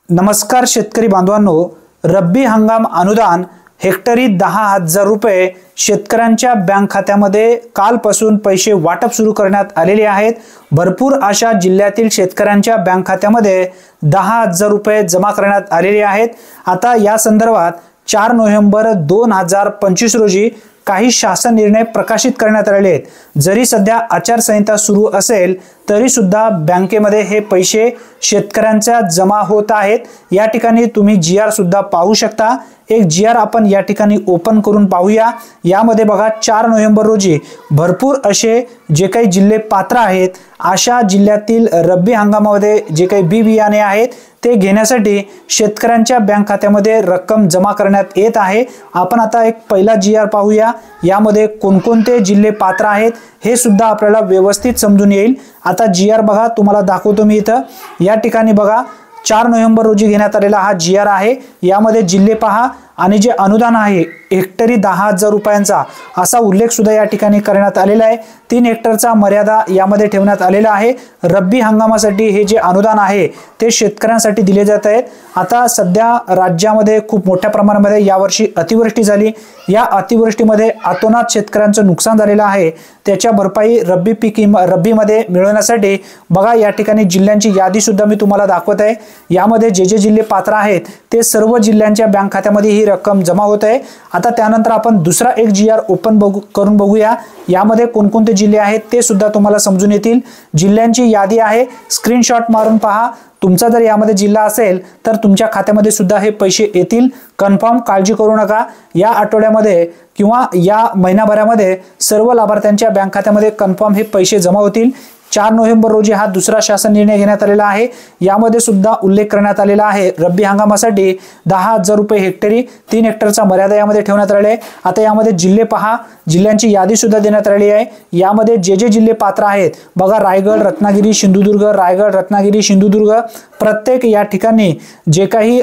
नमस्कार शेतकरी बांधवांनो, रब्बी हंगाम अनुदान हेक्टरी 10,000 रुपये शेतकऱ्यांच्या बँक खात्यामध्ये कालपासून पैसे वाटप सुरू करण्यात आलेले आहेत। भरपूर अशा जिल्ह्यातील शेतकऱ्यांच्या बँक खात्यामध्ये 10,000 रुपये जमा करण्यात आलेले आहेत। आता या संदर्भात 4 नोव्हेंबर 2025 रोजी काही शासन निर्णय प्रकाशित करण्यात आले आहेत। जरी सध्या आचारसंहिता सुरू असेल तरी सुद्धा बँकेमध्ये हे पैसे शेतकऱ्यांच्या जमा होत आहेत। या ठिकाणी तुम्ही जीआर सुद्धा पाहू शकता। एक जीआर आपण या ठिकाणी ओपन करून पाहूया। यामध्ये बघा 4 नोव्हेंबर रोजी भरपूर असे जे काही जिल्हे पात्र आहेत अशा जिल्ह्यातील रब्बी हंगामामध्ये जे काही बी बियाणे आहेत ते घेण्यासाठी शेतकऱ्यांच्या बँक खात्यामध्ये रक्कम जमा करण्यात येत आहे। आपण आता एक पहिला जीआर पाहूया। यामध्ये कोणकोणते जिल्हे पात्र आहेत हे सुद्धा आपल्याला व्यवस्थित समजून येईल। आता जीआर बघा, तुम्हाला दाखवतो मी इथं। या ठिकाणी बघा 4 नोव्हेंबर रोजी घेण्यात आलेला हा जीआर आहे। यामध्ये जिल्हे पहा आणि जे अनुदान आहे हेक्टरी 10,000 रुपयांचा असा उल्लेख सुद्धा या ठिकाणी करण्यात आलेला आहे। 3 हेक्टरचा मर्यादा यामध्ये ठेवण्यात आलेला आहे। रब्बी हंगामासाठी हे जे अनुदान आहे ते शेतकऱ्यांसाठी दिले जात आहेत। आता सध्या राज्यामध्ये खूप मोठ्या प्रमाणामध्ये यावर्षी अतिवृष्टी झाली। या अतिवृष्टीमध्ये अतोनात शेतकऱ्यांचं नुकसान झालेलं आहे। त्याच्या भरपाई रब्बीमध्ये मिळवण्यासाठी बघा या ठिकाणी जिल्ह्यांची यादी सुद्धा मी तुम्हाला दाखवत आहे। यामध्ये जे जे जिल्हे पात्र आहेत ते सर्व जिल्ह्यांच्या बँक खात्यामध्ये ही रक्कम जमा होत आहे। आता त्यानंतर आपण दुसरा एक जीआर ओपन करून बघूया। यामध्ये कोणकोणते जिल्हे आहेत ते सुद्धा तुम्हाला समजून येतील। जिल्ह्यांची यादी आहे, स्क्रीनशॉट मारून पहा। तुमचा जर यामध्ये जिल्हा असेल तर तुमच्या खात्यामध्ये सुद्धा हे पैसे येतील। कन्फर्म, काळजी करू नका। या आठवड्यामध्ये किंवा या महिनाभरामध्ये सर्व लाभार्थ्यांच्या बँक खात्यामध्ये कन्फर्म हे पैसे जमा होतील। 4 नोव्हेंबर रोजी हा दुसरा शासन निर्णय घेण्यात आलेला आहे। यामध्ये सुद्धा उल्लेख करण्यात आलेला आहे रब्बी हंगामासाठी 10,000 रुपये हेक्टरी, 3 हेक्टरचा मर्यादा यामध्ये ठेवण्यात आलेला आहे। आता यामध्ये जिल्हे पहा, जिल्ह्यांची यादी सुद्धा देण्यात आलेली आहे। यामध्ये जे जे जिल्हे पात्र आहेत बघा, रायगड, रत्नागिरी, सिंधुदुर्ग, रायगड, रत्नागिरी, सिंधुदुर्ग, प्रत्येक या ठिकाणी जे काही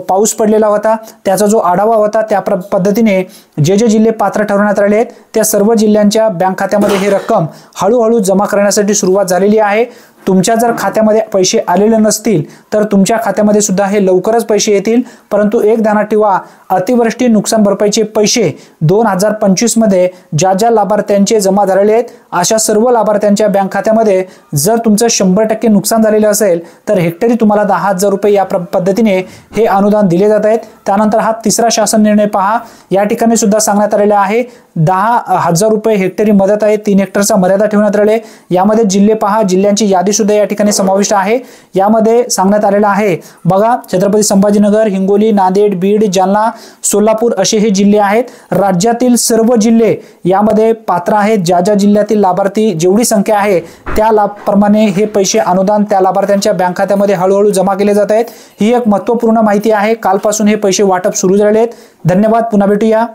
पाऊस पडलेला होता त्याचा जो आढावा होता त्या पद्धतीने जे जे जिल्हे पात्र ठरवण्यात आले आहेत त्या सर्व जिल्ह्यांच्या बँक खात्यामध्ये ही रक्कम हळूहळू जमा करण्यासाठी सुरुवात झालेली आहे। तुमच्या जर खात्यामध्ये पैसे आलेले नसतील तर तुमच्या खात्यामध्ये सुद्धा हे लवकरच पैसे येतील। परंतु एक ध्यानात ठेवा, अतिवृष्टी नुकसान भरपाईचे पैसे 2025 मध्ये ज्या ज्या लाभार्थ्यांचे जमा झालेले आहेत अशा सर्व लाभार्थ्यांच्या बँक खात्यामध्ये जर तुमचं 100% नुकसान झालेलं असेल तर हेक्टरी तुम्हाला 10,000 रुपये या पद्धतीने हे अनुदान दिले जात आहेत। त्यानंतर हा तिसरा शासन निर्णय पहा। या ठिकाणी सुद्धा सांगण्यात आलेला आहे 10,000 रुपये हेक्टरी मदत आहे, 3 हेक्टरचा मर्यादा ठेवण्यात आले। यामध्ये जिल्हे पहा, जिल्ह्यांची यादी सुद्धा या ठिकाणी समाविष्ट आहे। यामध्ये सांगण्यात आलेला आहे बघा, छत्रपती संभाजीनगर, हिंगोली, नांदेड, बीड, जालना, सोलापूर असे हे जिल्हे आहेत। राज्यातील सर्व जिल्हे यामध्ये पात्र आहेत। ज्या ज्या जिल्ह्यातील लाभार्थी जेवढी संख्या आहे त्या प्रमाणे हे पैसे अनुदान त्या लाभार्थ्यांच्या बँक खात्यामध्ये हळूहळू जमा केले जात आहेत। ही एक महत्त्वपूर्ण माहिती आहे। कालपासून हे पैसे वाटप सुरू झाले आहेत। धन्यवाद, पुन्हा भेटूया।